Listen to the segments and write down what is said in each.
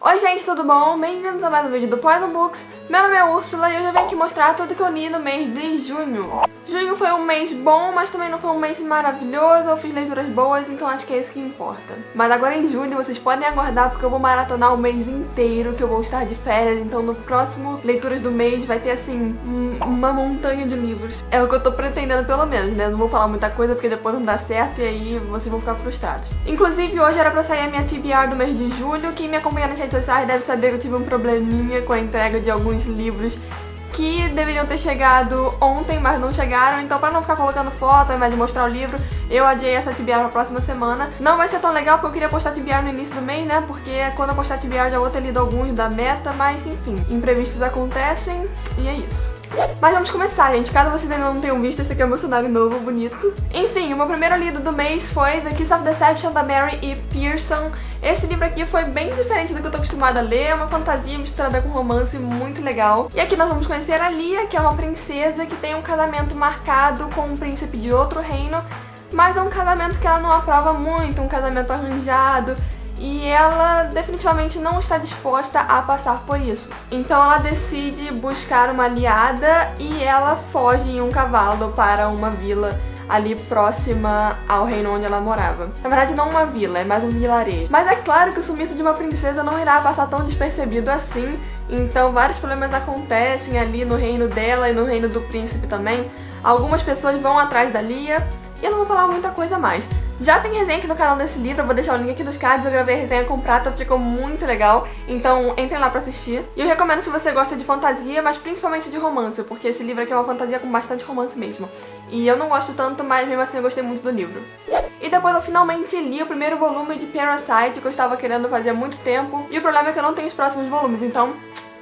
Oi gente, tudo bom? Bem-vindos a mais um vídeo do Poison Books. Meu nome é Úrsula e hoje eu venho aqui mostrar tudo que eu li no mês de junho. Junho foi um mês bom, mas também não foi um mês maravilhoso. Eu fiz leituras boas, então acho que é isso que importa. Mas agora em julho vocês podem aguardar porque eu vou maratonar o mês inteiro, que eu vou estar de férias. Então no próximo Leituras do Mês vai ter assim, uma montanha de livros. É o que eu tô pretendendo pelo menos, né? Não vou falar muita coisa porque depois não dá certo e aí vocês vão ficar frustrados. Inclusive hoje era pra sair a minha TBR do mês de julho. Quem me acompanha nas redes sociais deve saber que eu tive um probleminha com a entrega de alguns livros que deveriam ter chegado ontem, mas não chegaram. Então pra não ficar colocando foto ao invés de mostrar o livro, eu adiei essa TBR pra próxima semana. Não vai ser tão legal porque eu queria postar TBR no início do mês, né? Porque quando eu postar TBR já vou ter lido alguns da meta, mas enfim, imprevistos acontecem e é isso. Mas vamos começar, gente. Caso vocês ainda não tenham visto, esse aqui é o meu cenário novo, bonito. Enfim, o meu primeiro lido do mês foi The Kiss of Deception, da Mary E. Pearson. Esse livro aqui foi bem diferente do que eu tô acostumada a ler. É uma fantasia misturada com romance muito legal. E aqui nós vamos conhecer a Lia, que é uma princesa que tem um casamento marcado com um príncipe de outro reino, mas é um casamento que ela não aprova muito, um casamento arranjado. E ela definitivamente não está disposta a passar por isso. Então ela decide buscar uma aliada e ela foge em um cavalo para uma vila ali próxima ao reino onde ela morava. Na verdade não uma vila, é mais um vilarejo. Mas é claro que o sumiço de uma princesa não irá passar tão despercebido assim. Então vários problemas acontecem ali no reino dela e no reino do príncipe também. Algumas pessoas vão atrás da Lia e eu não vou falar muita coisa mais. Já tem resenha aqui no canal desse livro, eu vou deixar o link aqui nos cards. Eu gravei a resenha com prata, ficou muito legal, então entrem lá pra assistir. E eu recomendo se você gosta de fantasia, mas principalmente de romance, porque esse livro aqui é uma fantasia com bastante romance mesmo. E eu não gosto tanto, mas mesmo assim eu gostei muito do livro. E depois eu finalmente li o primeiro volume de Parasite, que eu estava querendo fazer há muito tempo. E o problema é que eu não tenho os próximos volumes, então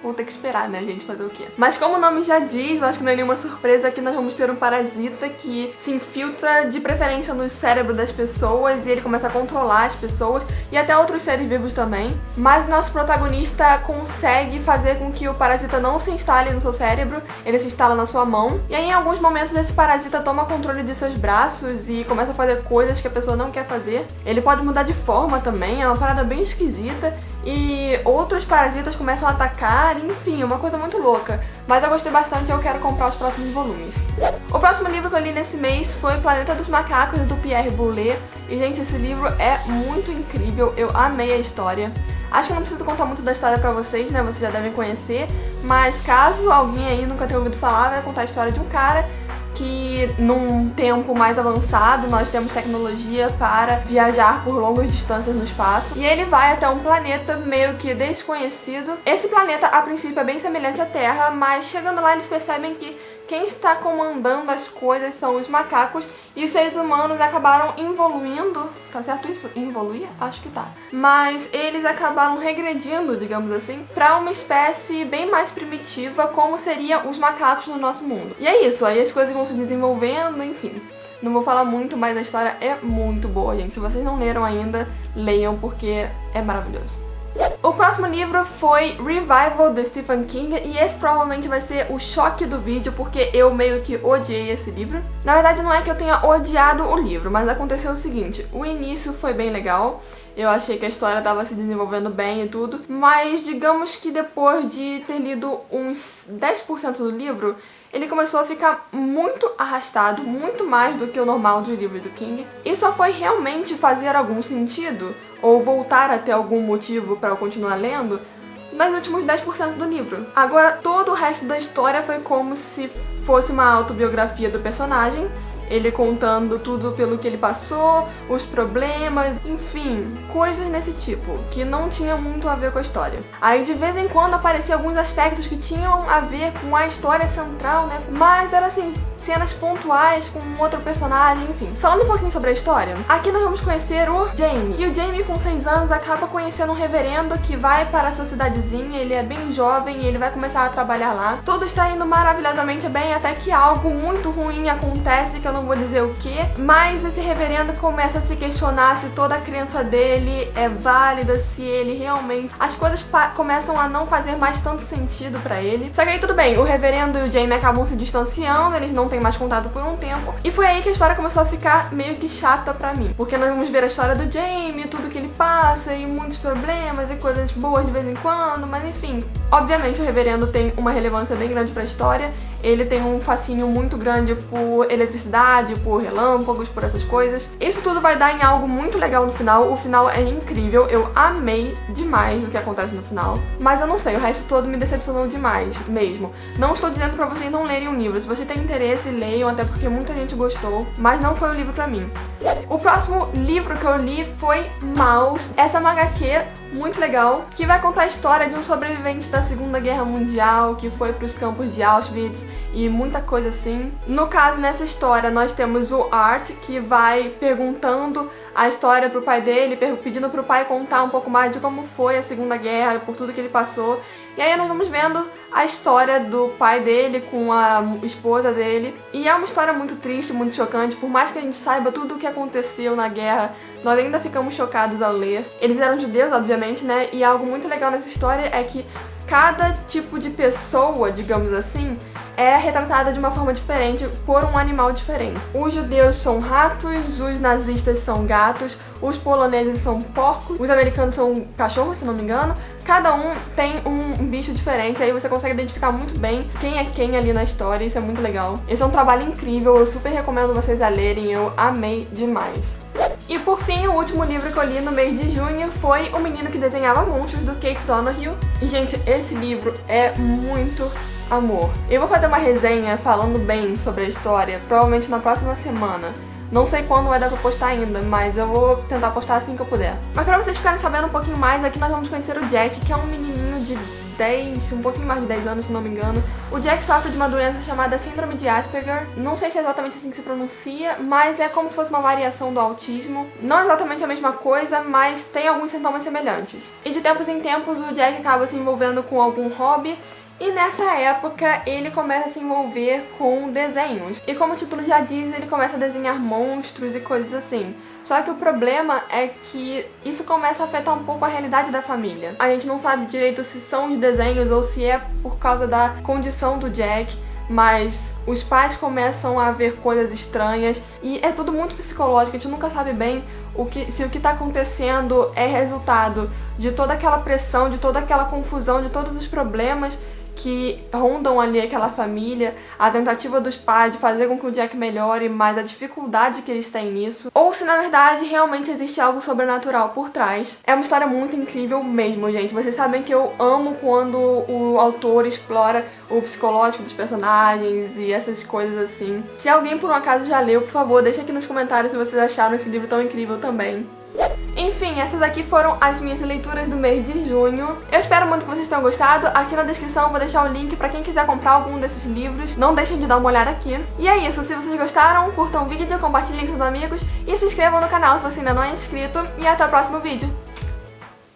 vou ter que esperar, né, gente, fazer o quê? Mas como o nome já diz, eu acho que não é nenhuma surpresa, aqui nós vamos ter um parasita que se infiltra de preferência no cérebro das pessoas e ele começa a controlar as pessoas e até outros seres vivos também. Mas o nosso protagonista consegue fazer com que o parasita não se instale no seu cérebro, ele se instala na sua mão. E aí em alguns momentos esse parasita toma controle de seus braços e começa a fazer coisas que a pessoa não quer fazer. Ele pode mudar de forma também, é uma parada bem esquisita. E outros parasitas começam a atacar, enfim, uma coisa muito louca. Mas eu gostei bastante e eu quero comprar os próximos volumes. O próximo livro que eu li nesse mês foi Planeta dos Macacos, do Pierre Boulet. E, gente, esse livro é muito incrível, eu amei a história. Acho que eu não preciso contar muito da história pra vocês, né, vocês já devem conhecer. Mas caso alguém aí nunca tenha ouvido falar, vai contar a história de um cara que num tempo mais avançado nós temos tecnologia para viajar por longas distâncias no espaço e ele vai até um planeta meio que desconhecido. Esse planeta a princípio é bem semelhante à Terra, mas chegando lá eles percebem que quem está comandando as coisas são os macacos e os seres humanos acabaram evoluindo, tá certo isso? Evoluir? Acho que tá. Mas eles acabaram regredindo, digamos assim, pra uma espécie bem mais primitiva, como seriam os macacos no nosso mundo. E é isso, aí as coisas vão se desenvolvendo, enfim. Não vou falar muito, mas a história é muito boa, gente. Se vocês não leram ainda, leiam porque é maravilhoso. O próximo livro foi Revival, do Stephen King, e esse provavelmente vai ser o choque do vídeo, porque eu meio que odiei esse livro. Na verdade não é que eu tenha odiado o livro, mas aconteceu o seguinte, o início foi bem legal, eu achei que a história estava se desenvolvendo bem e tudo, mas digamos que depois de ter lido uns 10% do livro, ele começou a ficar muito arrastado, muito mais do que o normal dos livros do King. E só foi realmente fazer algum sentido, ou voltar a ter algum motivo para eu continuar lendo, nos últimos 10% do livro. Agora, todo o resto da história foi como se fosse uma autobiografia do personagem, ele contando tudo pelo que ele passou, os problemas, enfim, coisas desse tipo, que não tinha muito a ver com a história. Aí de vez em quando apareciam alguns aspectos que tinham a ver com a história central, né? Mas era assim, cenas pontuais com um outro personagem, enfim. Falando um pouquinho sobre a história, aqui nós vamos conhecer o Jamie. E o Jamie, com 6 anos, acaba conhecendo um reverendo que vai para a sua cidadezinha, ele é bem jovem e ele vai começar a trabalhar lá. Tudo está indo maravilhosamente bem, até que algo muito ruim acontece, que eu eu não vou dizer o que, mas esse reverendo começa a se questionar se toda a crença dele é válida, se ele realmente... As coisas começam a não fazer mais tanto sentido pra ele. Só que aí tudo bem, o reverendo e o Jamie acabam se distanciando, eles não têm mais contato por um tempo, e foi aí que a história começou a ficar meio que chata pra mim, porque nós vamos ver a história do Jamie, tudo que ele passa, e muitos problemas, e coisas boas de vez em quando, mas enfim. Obviamente o reverendo tem uma relevância bem grande pra história, ele tem um fascínio muito grande por eletricidade, por relâmpagos, por essas coisas. Isso tudo vai dar em algo muito legal no final, o final é incrível, eu amei demais o que acontece no final. Mas eu não sei, o resto todo me decepcionou demais, mesmo. Não estou dizendo pra vocês não lerem o livro, se você tem interesse, leiam, até porque muita gente gostou, mas não foi o livro pra mim. O próximo livro que eu li foi Maus, essa é uma HQ muito legal, que vai contar a história de um sobrevivente da Segunda Guerra Mundial, que foi para os campos de Auschwitz e muita coisa assim. No caso, nessa história, nós temos o Art, que vai perguntando a história pro pai dele, pedindo pro pai contar um pouco mais de como foi a Segunda Guerra, por tudo que ele passou. E aí nós vamos vendo a história do pai dele com a esposa dele. E é uma história muito triste, muito chocante. Por mais que a gente saiba tudo o que aconteceu na guerra, nós ainda ficamos chocados ao ler. Eles eram judeus, obviamente, né? E algo muito legal nessa história é que cada tipo de pessoa, digamos assim, é retratada de uma forma diferente por um animal diferente. Os judeus são ratos, os nazistas são gatos, os poloneses são porcos, os americanos são cachorros, se não me engano. Cada um tem um bicho diferente, aí você consegue identificar muito bem quem é quem ali na história, isso é muito legal. Esse é um trabalho incrível, eu super recomendo vocês a lerem, eu amei demais. E por fim, o último livro que eu li no mês de junho foi O Menino que Desenhava Monstros, do Kate Donoghue. E gente, esse livro é muito amor. Eu vou fazer uma resenha falando bem sobre a história, provavelmente na próxima semana. Não sei quando vai dar pra postar ainda, mas eu vou tentar postar assim que eu puder. Mas pra vocês ficarem sabendo um pouquinho mais, aqui nós vamos conhecer o Jack, que é um menininho de 10, um pouquinho mais de 10 anos, se não me engano. O Jack sofre de uma doença chamada Síndrome de Asperger. Não sei se é exatamente assim que se pronuncia, mas é como se fosse uma variação do autismo. Não é exatamente a mesma coisa, mas tem alguns sintomas semelhantes. E de tempos em tempos o Jack acaba se envolvendo com algum hobby. E nessa época ele começa a se envolver com desenhos. E como o título já diz, ele começa a desenhar monstros e coisas assim. Só que o problema é que isso começa a afetar um pouco a realidade da família. A gente não sabe direito se são os desenhos ou se é por causa da condição do Jack, mas os pais começam a ver coisas estranhas e é tudo muito psicológico, a gente nunca sabe bem se o que está acontecendo é resultado de toda aquela pressão, de toda aquela confusão, de todos os problemas que rondam ali aquela família, a tentativa dos pais de fazer com que o Jack melhore, mas a dificuldade que eles têm nisso, ou se na verdade realmente existe algo sobrenatural por trás. É uma história muito incrível mesmo, gente. Vocês sabem que eu amo quando o autor explora o psicológico dos personagens e essas coisas assim. Se alguém por um acaso já leu, por favor, deixa aqui nos comentários se vocês acharam esse livro tão incrível também. Enfim, essas aqui foram as minhas leituras do mês de junho. Eu espero muito que vocês tenham gostado. Aqui na descrição eu vou deixar o link pra quem quiser comprar algum desses livros. Não deixem de dar uma olhada aqui. E é isso, se vocês gostaram, curtam o vídeo, compartilhem com os amigos e se inscrevam no canal se você ainda não é inscrito. E até o próximo vídeo.